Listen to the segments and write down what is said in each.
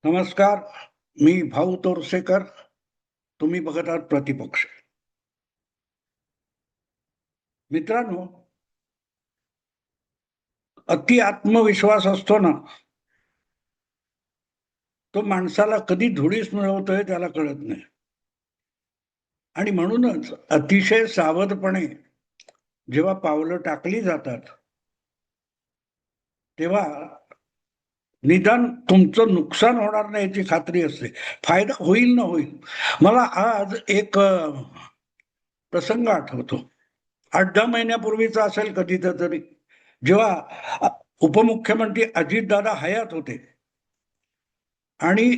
नमस्कार. मी भाऊ तोरसेकर. तुम्ही बघत आहात प्रतिपक्ष. मित्रांनो, अति आत्मविश्वास असतो ना, तो माणसाला कधी धुळीस मिळवतोय त्याला कळत नाही. आणि म्हणूनच अतिशय सावधपणे जेव्हा पावलं टाकली जातात, तेव्हा निदान तुमचं नुकसान होणार नाही याची खात्री असते. फायदा होईल ना होईल. मला आज एक प्रसंग आठवतो. 8-10 महिन्यापूर्वीचा असेल कधीतरी, जेव्हा उपमुख्यमंत्री अजितदादा हयात होते आणि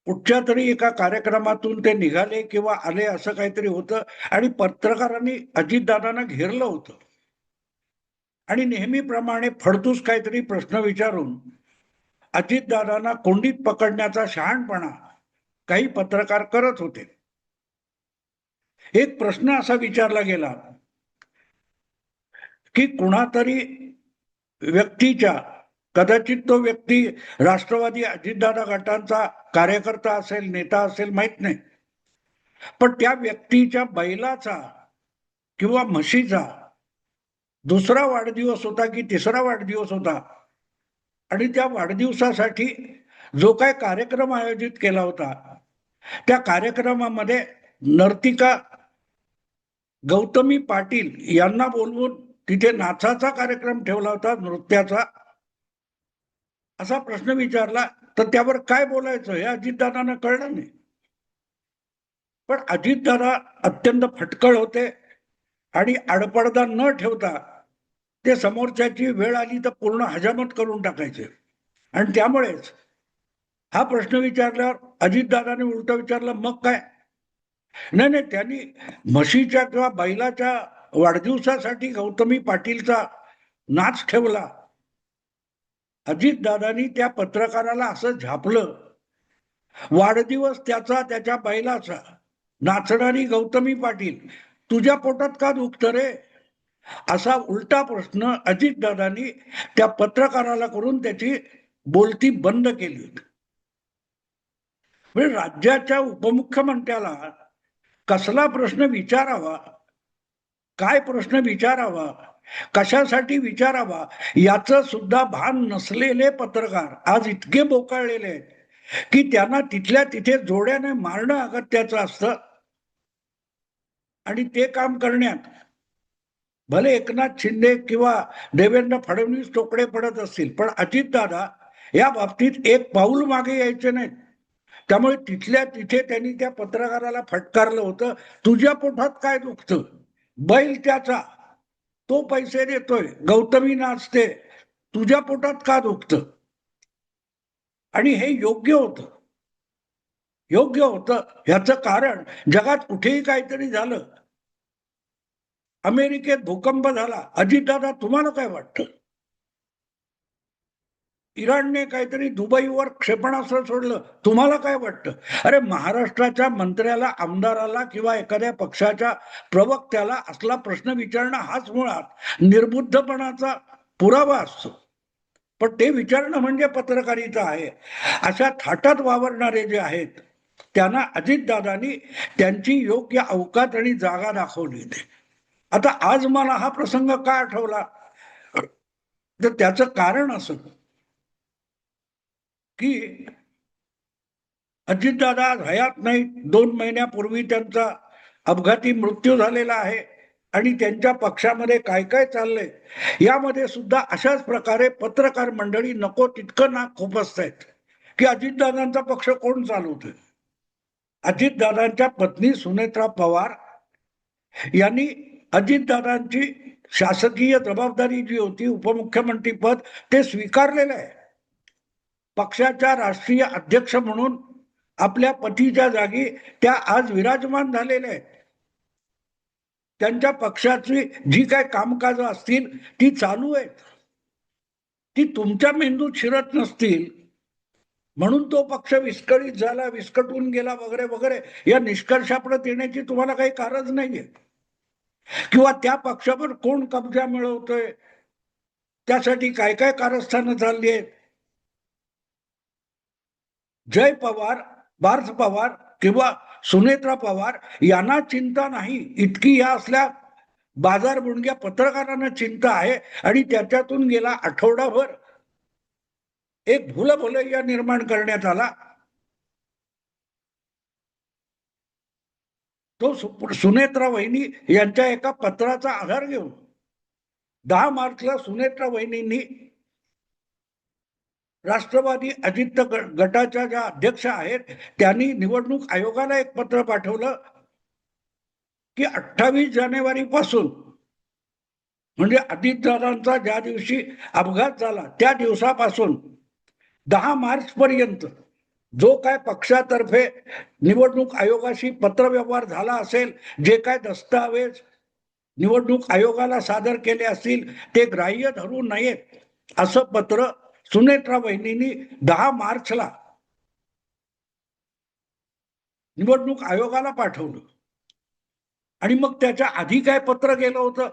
कुठच्या तरी एका कार्यक्रमातून ते निघाले किंवा आले असं काहीतरी होतं आणि पत्रकारांनी अजितदादांना घेरलं होतं आणि नेहमीप्रमाणे फडतूस काहीतरी प्रश्न विचारून अजितदादांना कोंडीत पकडण्याचा शहाणपणा काही पत्रकार करत होते. एक प्रश्न असा विचारला गेला की कुणातरी व्यक्तीच्या, कदाचित तो व्यक्ती राष्ट्रवादी अजितदादा गटांचा कार्यकर्ता असेल, नेता असेल, माहित नाही, पण त्या व्यक्तीच्या बैलाचा किंवा म्हशीचा दुसरा वाढदिवस होता की तिसरा वाढदिवस होता आणि त्या वाढदिवसासाठी जो काय कार्यक्रम आयोजित केला होता त्या कार्यक्रमामध्ये नर्तिका गौतमी पाटील यांना बोलवून तिथे नाचाचा कार्यक्रम ठेवला होता, नृत्याचा. असा प्रश्न विचारला तर त्यावर काय बोलायचं हे अजितदादांना कळलं नाही. पण अजितदादा अत्यंत फटकळ होते आणि आडपडदा न ठेवता ते समोरच्याची वेळ आली तर पूर्ण हजामत करून टाकायचे. आणि त्यामुळेच हा प्रश्न विचारल्यावर अजितदादाने उलट विचारलं, मग काय? नाही नाही, त्यांनी म्हशीच्या किंवा बैलाच्या वाढदिवसासाठी गौतमी पाटीलचा नाच ठेवला. अजितदादांनी त्या पत्रकाराला असं झापलं, वाढदिवस त्याचा, त्याच्या बैलाचा, नाचणारी गौतमी पाटील, तुझ्या पोटात का दुखतं रे? असा उलटा प्रश्न अजितदादांनी त्या पत्रकाराला करून त्याची बोलती बंद केली होती. म्हणजे राज्याच्या उपमुख्यमंत्र्याला कसला प्रश्न विचारावा, काय प्रश्न विचारावा, कशासाठी विचारावा याचं सुद्धा भान नसलेले पत्रकार आज इतके बोकाळलेले आहेत की त्यांना तिथल्या तिथे जोड्याने मारणं अगत्याचं असतं. आणि ते काम करण्यात भले एकनाथ शिंदे किंवा देवेंद्र फडणवीस टोकडे पडत असतील, पण अजितदादा या बाबतीत एक पाऊल मागे यायचे नाहीत. त्यामुळे तिथल्या तिथे त्यांनी त्या पत्रकाराला फटकारलं होतं, तुझ्या पोटात काय दुखतं? बैल त्याचा, तो पैसे देतोय, गौतमी नाचते, तुझ्या पोटात का दुखतं? आणि हे योग्य होतं, योग्य होतं. ह्याचं कारण जगात कुठेही काहीतरी झालं, अमेरिकेत भूकंप झाला, अजितदादा तुम्हाला काय वाटतं? इराणने काहीतरी दुबईवर क्षेपणास्त्र सोडलं, तुम्हाला काय वाटतं? अरे महाराष्ट्राच्या मंत्र्याला, आमदाराला किंवा एखाद्या पक्षाच्या प्रवक्त्याला असला प्रश्न विचारणं हाच मुळात निर्बुद्धपणाचा पुरावा असतो. पण ते विचारणं म्हणजे पत्रकारिता आहे. अशा थाटात वावरणारे जे आहेत त्यांना अजितदादांनी त्यांची योग्य अवकात आणि जागा दाखवली होती. आता आज मला हा प्रसंग का आठवला, तर त्याचं कारण असं की अजितदादा हयात नाही. 2 महिन्यापूर्वी त्यांचा अपघाती मृत्यू झालेला आहे आणि त्यांच्या पक्षामध्ये काय काय चाललंय यामध्ये सुद्धा अशाच प्रकारे पत्रकार मंडळी नको तितकं नाक खुपसतायत की अजितदादांचा पक्ष कोण चालवतोय. अजितदादांच्या पत्नी सुनेत्रा पवार यांनी अजितदादांची शासकीय जबाबदारी जी होती, उपमुख्यमंत्री पद, ते स्वीकारलेलं आहे. पक्षाच्या राष्ट्रीय अध्यक्ष म्हणून आपल्या पतीच्या जागी त्या आज विराजमान झालेल्या आहेत. त्यांच्या पक्षाची जी काय कामकाज असतील ती चालू आहेत. ती तुमच्या मेंदूत शिरत नसतील म्हणून तो पक्ष विस्कळीत झाला, विस्कटून गेला वगैरे वगैरे या निष्कर्षाप्रत येण्याची तुम्हाला काही कारज नाहीये. किंवा त्या पक्षावर कोण कब्जा मिळवतोय, त्यासाठी काय काय कारस्थानं चालली आहेत, जय पवार, पार्थ पवार किंवा सुनेत्रा पवार यांना चिंता नाही, इतकी या असल्या बाजार बुणग्या पत्रकारांना चिंता आहे. आणि त्याच्यातून गेला आठवडाभर एक भूलभुलैया निर्माण करण्यात आला. तो सुनेत्रा वहिनी यांच्या एका पत्राचा आधार घेऊन 10 मार्चला सुनेत्रा वहिनींनी राष्ट्रवादी अजित गटाच्या ज्या अध्यक्ष आहेत त्यांनी निवडणूक आयोगाला एक पत्र पाठवलं की 28 जानेवारी पासून, म्हणजे अजितदादांचा ज्या दिवशी अपघात झाला त्या दिवसापासून 10 मार्च पर्यंत जो काय पक्षातर्फे निवडणूक आयोगाशी पत्रव्यवहार झाला असेल, जे काय दस्तावेज निवडणूक आयोगाला सादर केले असतील ते ग्राह्य धरू नयेत, असं पत्र सुनेत्रा वहिनींनी 10 मार्चला निवडणूक आयोगाला पाठवलं. आणि मग त्याच्या आधी काय पत्र गेलं होतं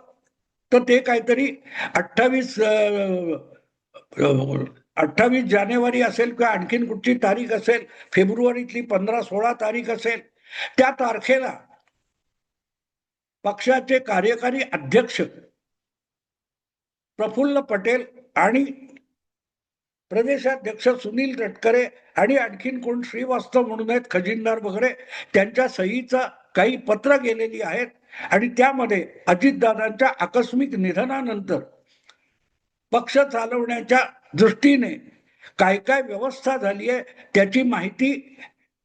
तर ते काहीतरी 28 जानेवारी असेल किंवा आणखीन कुठची तारीख असेल, फेब्रुवारीतली 15-16 तारीख असेल, त्या तारखेला पक्षाचे कार्यकारी अध्यक्ष प्रफुल्ल पटेल आणि प्रदेशाध्यक्ष सुनील तटकरे आणि आणखीन कोण श्रीवास्तव म्हणून आहेत, खजिनदार वगैरे, त्यांच्या सहीचा काही पत्र गेलेली आहेत. आणि त्यामध्ये अजितदादांच्या आकस्मिक निधनानंतर पक्ष चालवण्याच्या दृष्टीने काय काय व्यवस्था झाली आहे त्याची माहिती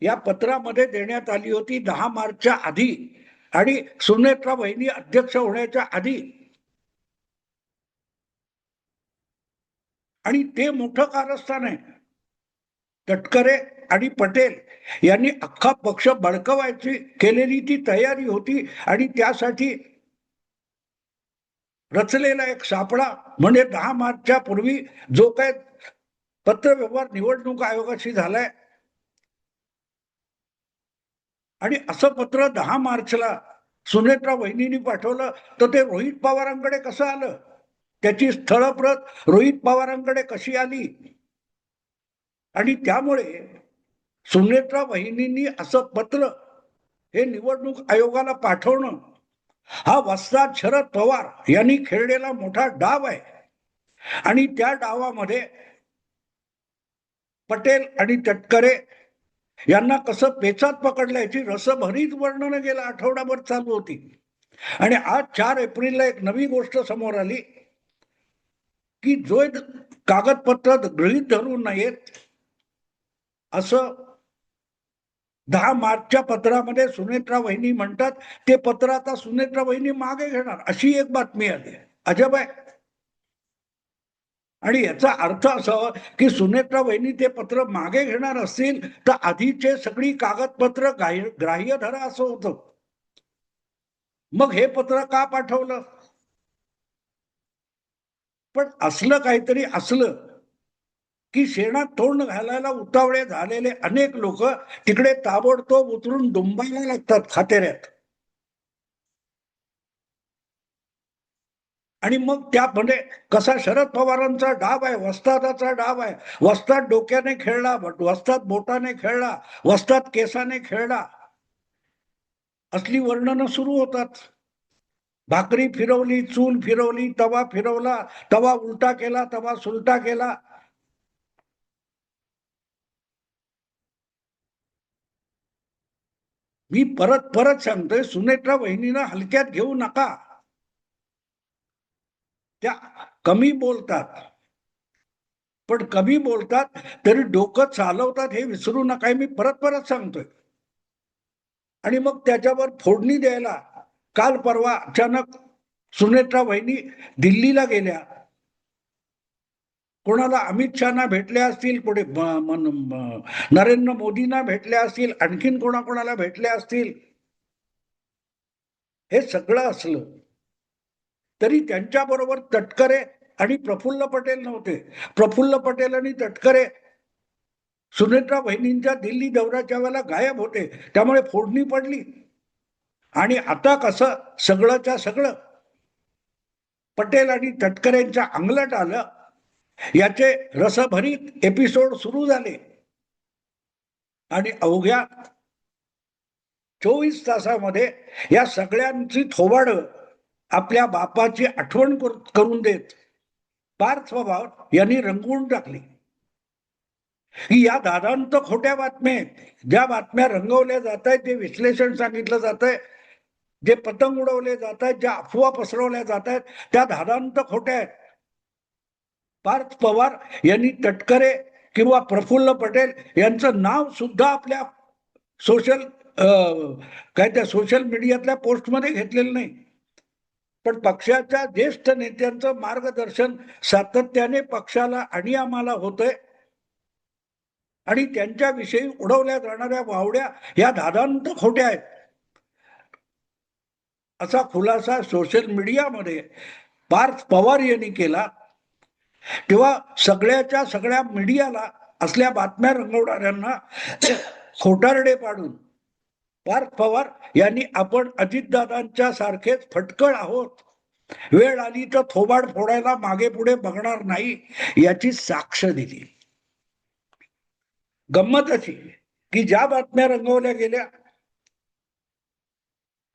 या पत्रामध्ये देण्यात आली होती 10 मार्चच्या आधी आणि सुनेत्रा वहिनी अध्यक्ष होण्याच्या आधी. आणि ते मोठं कारस्थान आहे. तटकरे आणि पटेल यांनी अख्खा पक्ष बळकवायची केलेली ती तयारी होती आणि त्यासाठी रचलेला एक सापळा म्हणजे 10 मार्चच्या पूर्वी जो काय पत्रव्यवहार निवडणूक आयोगाशी झालाय. आणि असं पत्र 10 मार्चला सुनेत्रा वहिनींनी पाठवलं तर ते रोहित पवारांकडे कसं आलं, त्याची स्थळप्रत रोहित पवारांकडे कशी आली. आणि त्यामुळे सुनेत्रा वहिनींनी असं पत्र हे निवडणूक आयोगाला पाठवणं हा वस्ताद शरद पवार यांनी खेळलेला मोठा डाव आहे. आणि त्या डावामध्ये पटेल आणि तटकरे यांना कसं पेचात पकडलं याची रसभरीत वर्णनं गेला आठवडाभर चालू होती. आणि आज 4 एप्रिलला एक नवी गोष्ट समोर आली की जो कागदपत्र गृहीत धरू नयेत असं 10 मार्चच्या पत्रामध्ये सुनेत्रा वहिनी म्हणतात, ते पत्र आता सुनेत्रा वहिनी मागे घेणार अशी एक बातमी आली. अजब आहे. आणि याचा अर्थ असा की सुनेत्रा वहिनी ते पत्र मागे घेणार असतील तर आधीचे सगळी कागदपत्र ग्राह्य धरा असं होतं. मग हे पत्र का पाठवलं. पण असलं काहीतरी असलं की शेणात तोंड घालायला उतावळे झालेले अनेक लोक तिकडे ताबडतोब उतरून दुंबायला लागतात खातेऱ्यात. आणि मग त्यामध्ये कसा शरद पवारांचा डाव आहे, वस्तादाचा डाव आहे. वस्ताद डोक्याने खेळला, वस्ताद बोटाने खेळला, वस्ताद केसाने खेळला, असली वर्णनं सुरू होतात. भाकरी फिरवली, चूल फिरवली, तवा फिरवला, तवा उलटा केला, तवा सुलटा केला. मी परत परत सांगतोय, सुनेत्रा वहिनीला हलक्यात घेऊ नका. त्या कमी बोलतात, पण कमी बोलतात तरी डोकं चालवतात हे विसरू नका, मी परत परत सांगतोय. आणि मग त्याच्यावर फोडणी द्यायला काल परवा अचानक सुनेत्रा वहिनी दिल्लीला गेल्या. कोणाला अमित शहाना भेटल्या असतील, पुढे नरेंद्र मोदींना भेटल्या असतील, आणखीन कोणाकोणाला भेटल्या असतील. हे सगळं असलं तरी त्यांच्याबरोबर तटकरे आणि प्रफुल्ल पटेल नव्हते. प्रफुल्ल पटेल आणि तटकरे सुनेत्रा वहिनींच्या दिल्ली दौऱ्याच्या वेळेला गायब होते, त्यामुळे फोडणी पडली. आणि आता कसं सगळंच्या सगळं पटेल आणि तटकरेंच्या अंगलट आलं, याचे रसभरीत एपिसोड सुरू झाले. आणि अवघ्या 24 तासामध्ये या सगळ्यांची थोबाड आपल्या बापाची आठवण करून देत पार्थ पवार यांनी रंगवून टाकली की या दादांत खोट्या बातम्या आहेत. ज्या बातम्या रंगवल्या जात आहेत, जे विश्लेषण सांगितलं जात आहे, जे पतंग उडवले जात आहेत, ज्या अफवा पसरवल्या जात आहेत, त्या दादांत खोट्या आहेत. पार्थ पवार यांनी तटकरे किंवा प्रफुल्ल पटेल यांचं नाव सुद्धा आपल्या सोशल सोशल मीडियातल्या पोस्टमध्ये घेतलेलं नाही. पण पक्षाच्या ज्येष्ठ नेत्यांचं मार्गदर्शन सातत्याने पक्षाला आणि आम्हाला होतंय आणि त्यांच्याविषयी उडवल्या जाणाऱ्या वावड्या या दादांत खोट्या आहेत असा खुलासा सोशल मीडियामध्ये पार्थ पवार यांनी केला. तेव्हा सगळ्या मीडियाला असल्या बातम्या रंगवणाऱ्यांना खोटारडे पाडून पार्थ पवार यांनी आपण अजितदादांच्या सारखेच फटकळ आहोत, वेळ आली तर थोबाड फोडायला मागे पुढे बघणार नाही याची साक्ष दिली. गंमत अशी की ज्या बातम्या रंगवल्या गेल्या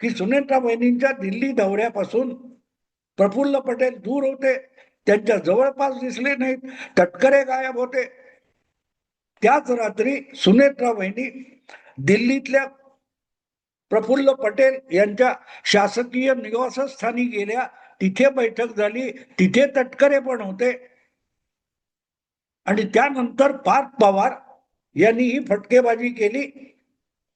की सुनेत्रा वहिनींच्या दिल्ली दौऱ्यापासून प्रफुल्ल पटेल दूर होते, त्यांच्या जवळपास दिसले नाहीत, तटकरे गायब होते. त्याच रात्री सुनेत्रा वहिनी दिल्लीतल्या प्रफुल्ल पटेल यांच्या शासकीय निवासस्थानी गेल्या, तिथे बैठक झाली, तिथे तटकरे पण होते. आणि त्यानंतर पार्थ पवार यांनी ही फटकेबाजी केली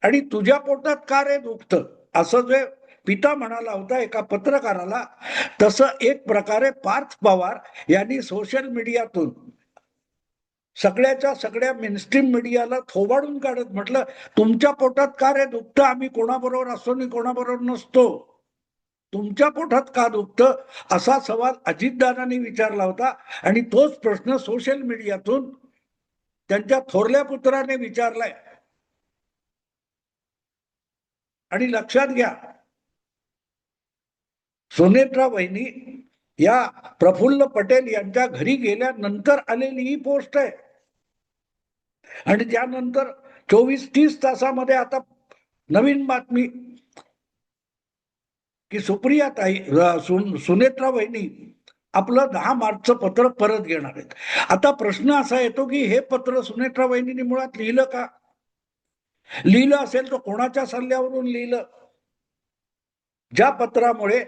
आणि तुझ्या पोटात का रे दुखतं असं जे पिता म्हणाला होता एका पत्रकाराला, तसं एक प्रकारे पार्थ पवार यांनी सोशल मीडियातून सगळ्या मेनस्ट्रीम मीडियाला थोबाडून काढत म्हटलं, तुमच्या पोटात का रे दुखतं, आम्ही कोणाबरोबर असतो आणि कोणाबरोबर नसतो, तुमच्या पोटात का दुखतं असा सवाल अजितदादांनी विचारला होता. आणि तोच प्रश्न सोशल मीडियातून त्यांच्या थोरल्या पुत्राने विचारलाय. आणि लक्षात घ्या, सुनेत्रा वहिनी या प्रफुल्ल पटेल यांच्या घरी गेल्यानंतर आलेली ही पोस्ट आहे. आणि त्यानंतर 24-30 तासामध्ये आता नवीन बातमी की सुप्रिया ताई सुनेत्रा वहिनी आपलं 10 मार्चचं पत्र परत घेणार आहेत. आता प्रश्न असा येतो की हे पत्र सुनेत्रा वहिनींनी मुळात लिहिलं का? लिहिलं असेल तर कोणाच्या सल्ल्यावरून लिहिलं? ज्या पत्रामुळे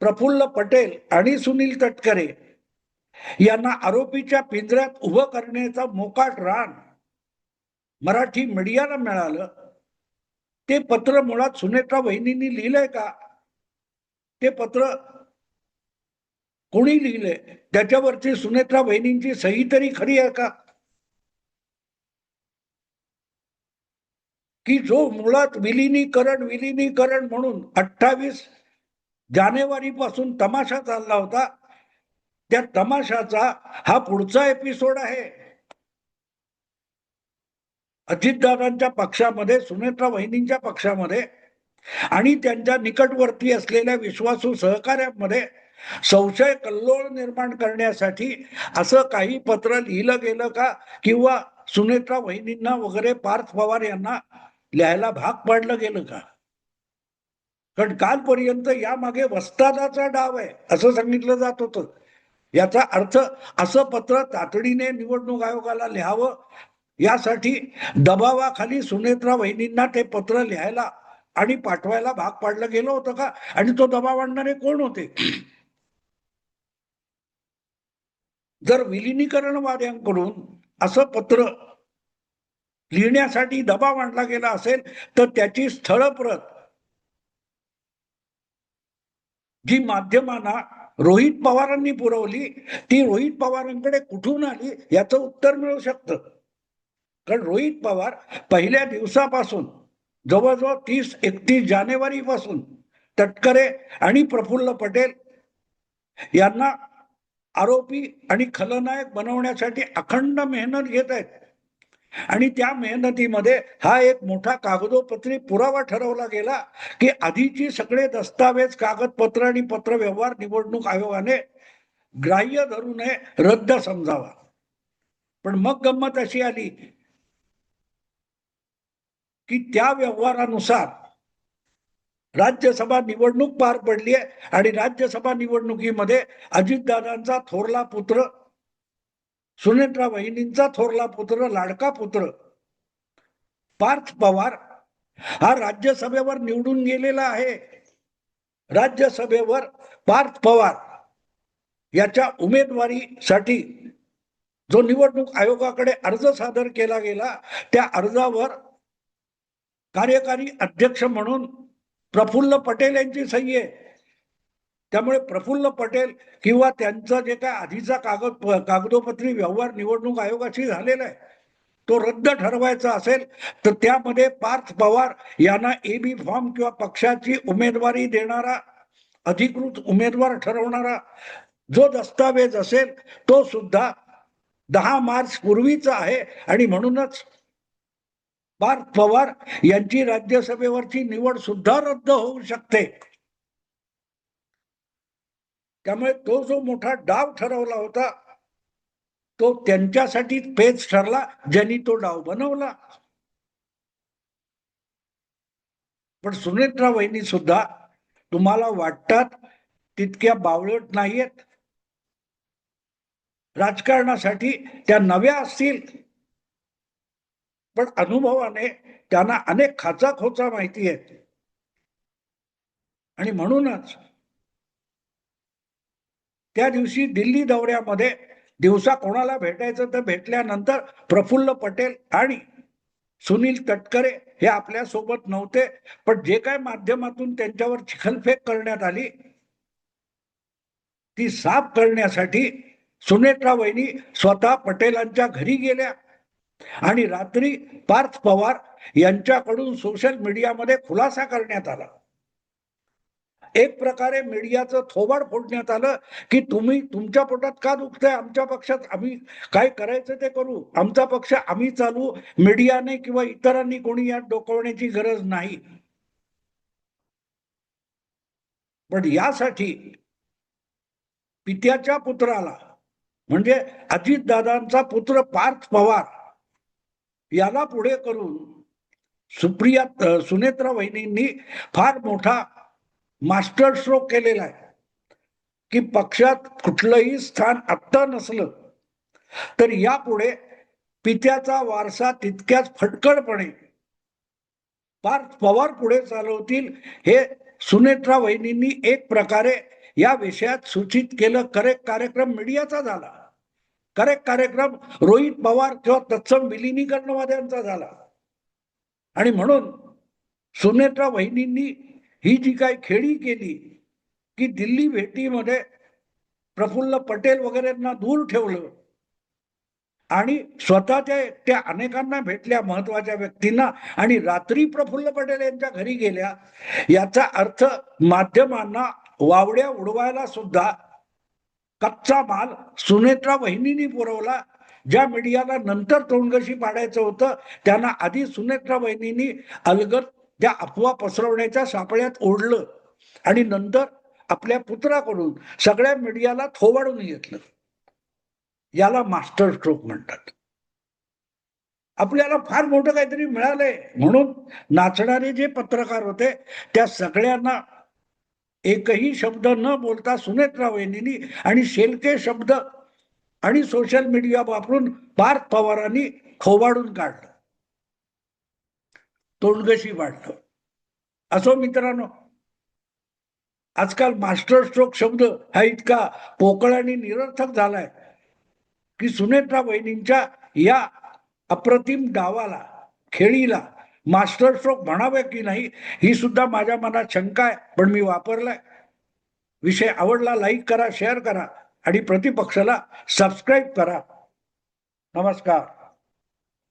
प्रफुल्ल पटेल आणि सुनील तटकरे यांना आरोपीच्या पिंजऱ्यात उभं करण्याचा मोकाट रान मराठी मीडियाला मिळालं, ते पत्र मुळात सुनेत्रा वहिनींनी लिहिलंय का? ते पत्र कोणी लिहिलंय? त्याच्यावरची सुनेत्रा वहिनींची सही तरी खरी आहे का? की जो मुळात विलिनीकरण म्हणून 28 जानेवारी पासून तमाशा चालला होता, त्या तमाशाचा हा पुढचा एपिसोड आहे. अजितदादांच्या पक्षामध्ये, सुनेत्रा वहिनींच्या पक्षामध्ये आणि त्यांच्या निकटवर्ती असलेल्या विश्वासू सहकार्यांमध्ये संशय कल्लोळ निर्माण करण्यासाठी असं काही पत्र लिहिलं गेलं का? किंवा सुनेत्रा वहिनींना वगैरे पार्थ पवार यांना लिहायला भाग पाडलं गेलं का? कारण कालपर्यंत यामागे वस्तादाचा डाव आहे असं सांगितलं जात होतं. याचा अर्थ असं पत्र तातडीने निवडणूक आयोगाला लिहावं यासाठी दबावाखाली सुनेत्रा वहिनींना ते पत्र लिहायला आणि पाठवायला भाग पाडलं गेलं होतं का? आणि तो दबाव आणणारे कोण होते? जर विलिनीकरणवाद्यांकडून असं पत्र लिहिण्यासाठी दबाव आणला गेला असेल तर त्याची स्थळप्रत जी माध्यमांना रोहित पवारांनी पुरवली, ती रोहित पवारांकडे कुठून आली याचं उत्तर मिळू शकतं. कारण रोहित पवार पहिल्या दिवसापासून जवळजवळ 30-31 जानेवारी पासून तटकरे आणि प्रफुल्ल पटेल यांना आरोपी आणि खलनायक बनवण्यासाठी अखंड मेहनत घेत आहेत. आणि त्या मेहनतीमध्ये हा एक मोठा कागदोपत्री पुरावा ठरवला गेला की आधीची सगळे दस्तावेज, कागदपत्र आणि पत्रव्यवहार निवडणूक आयोगाने ग्राह्य धरू नये, रद्द समजावा. पण मग गंमत अशी आली की त्या व्यवहारानुसार राज्यसभा निवडणूक पार पडली आहे आणि राज्यसभा निवडणुकीमध्ये अजितदादांचा थोरला पुत्र, सुनेत्रा वहिनींचा थोरला पुत्र, लाडका पुत्र पार्थ पवार हा राज्यसभेवर निवडून गेलेला आहे. राज्यसभेवर पार्थ पवार याच्या उमेदवारीसाठी जो निवडणूक आयोगाकडे अर्ज सादर केला गेला, त्या अर्जावर कार्यकारी अध्यक्ष म्हणून प्रफुल्ल पटेल यांची सही आहे. त्यामुळे प्रफुल्ल पटेल किंवा त्यांचा जे काय आधीचा कागदोपत्री व्यवहार निवडणूक आयोगाशी झालेला आहे तो रद्द ठरवायचा असेल तर त्यामध्ये पार्थ पवार यांना एबी फॉर्म किंवा पक्षाची उमेदवारी देणारा, अधिकृत उमेदवार ठरवणारा जो दस्तावेज असेल तो सुद्धा 10 मार्च पूर्वीचा आहे आणि म्हणूनच पार्थ पवार यांची राज्यसभेवरची निवड सुद्धा रद्द होऊ शकते. त्यामुळे तो जो मोठा डाव ठरवला होता तो त्यांच्यासाठी पेच ठरला ज्यांनी तो डाव बनवला. पण सुनेत्रा वहिनी सुद्धा तुम्हाला वाटतात तितक्या बावळट नाहीयेत. राजकारणासाठी त्या नव्या असतील पण अनुभवाने त्यांना अनेक खाचाखोचा माहिती आहेत आणि म्हणूनच त्या दिवशी दिल्ली दौऱ्यामध्ये दिवसा कोणाला भेटायचं तर भेटल्यानंतर प्रफुल्ल पटेल आणि सुनील तटकरे हे आपल्या सोबत नव्हते, पण जे काय माध्यमातून त्यांच्यावर चिखलफेक करण्यात आली ती साफ करण्यासाठी सुनेत्रा वहिनी स्वतः पटेलांच्या घरी गेल्या आणि रात्री पार्थ पवार यांच्याकडून सोशल मीडियामध्ये खुलासा करण्यात आला. एक प्रकारे मीडियाचं थोबाड फोडण्यात आलं की तुम्ही तुमच्या पोटात का दुखतंय, आमच्या पक्षात आम्ही काय करायचं ते करू, आमचा पक्ष आम्ही चालू, मीडियाने किंवा इतरांनी कोणी यात डोकवण्याची गरज नाही. पण यासाठी पित्याच्या पुत्राला म्हणजे अजितदादांचा पुत्र पार्थ पवार याला पुढे करून सुनेत्रा वहिनींनी फार मोठा मास्टर स्ट्रोक केलेला आहे की पक्षात कुठलंही स्थान आत्ता नसलं तर यापुढे पित्याचा वारसा तितक्याच फटकळपणे पार्थ पवार पुढे चालवतील हे सुनेत्रा वहिनींनी एक प्रकारे या विषयात सूचित केलं. करेक्ट कार्यक्रम मीडियाचा झाला, करेक्ट कार्यक्रम रोहित पवार किंवा तत्सम विलिनीकरणवाद्यांचा झाला आणि म्हणून सुनेत्रा वहिनींनी ही जी काही खेळी केली की दिल्ली भेटीमध्ये प्रफुल्ल पटेल वगैरेंना दूर ठेवलं आणि स्वतःच्या एकट्या अनेकांना भेटल्या महत्वाच्या व्यक्तींना आणि रात्री प्रफुल्ल पटेल यांच्या घरी गेल्या, याचा अर्थ माध्यमांना वावड्या उडवायला सुद्धा कच्चा माल सुनेत्रा वहिनींनी पुरवला. ज्या मीडियाला नंतर तोंडगशी पाडायचं होतं त्यांना आधी सुनेत्रा वहिनींनी अलगद त्या अफवा पसरवण्याच्या सापळ्यात ओढलं आणि नंतर आपल्या पुत्राकडून सगळ्या मीडियाला थोबाडून घेतलं. याला मास्टर स्ट्रोक म्हणतात. आपल्याला फार मोठं काहीतरी मिळालंय म्हणून नाचणारे जे पत्रकार होते त्या सगळ्यांना एकही शब्द न बोलता सुनेत्रा वहिनींनी आणि शेलके शब्द आणि सोशल मीडिया वापरून पार्थ पवारांनी खोबाडून काढलं, तोंडगशी वाढलं. असो मित्रांनो, आजकाल मास्टर स्ट्रोक शब्द हा इतका पोकळ आणि निरर्थक झालाय की सुनेत्रा वहिनींच्या या अप्रतिम डावाला, खेळीला मास्टर स्ट्रोक म्हणावे की नाही ही सुद्धा माझ्या मनात शंका आहे, पण मी वापरलाय. विषय आवडला लाईक करा, शेअर करा आणि प्रतिपक्षाला सबस्क्राईब करा. नमस्कार.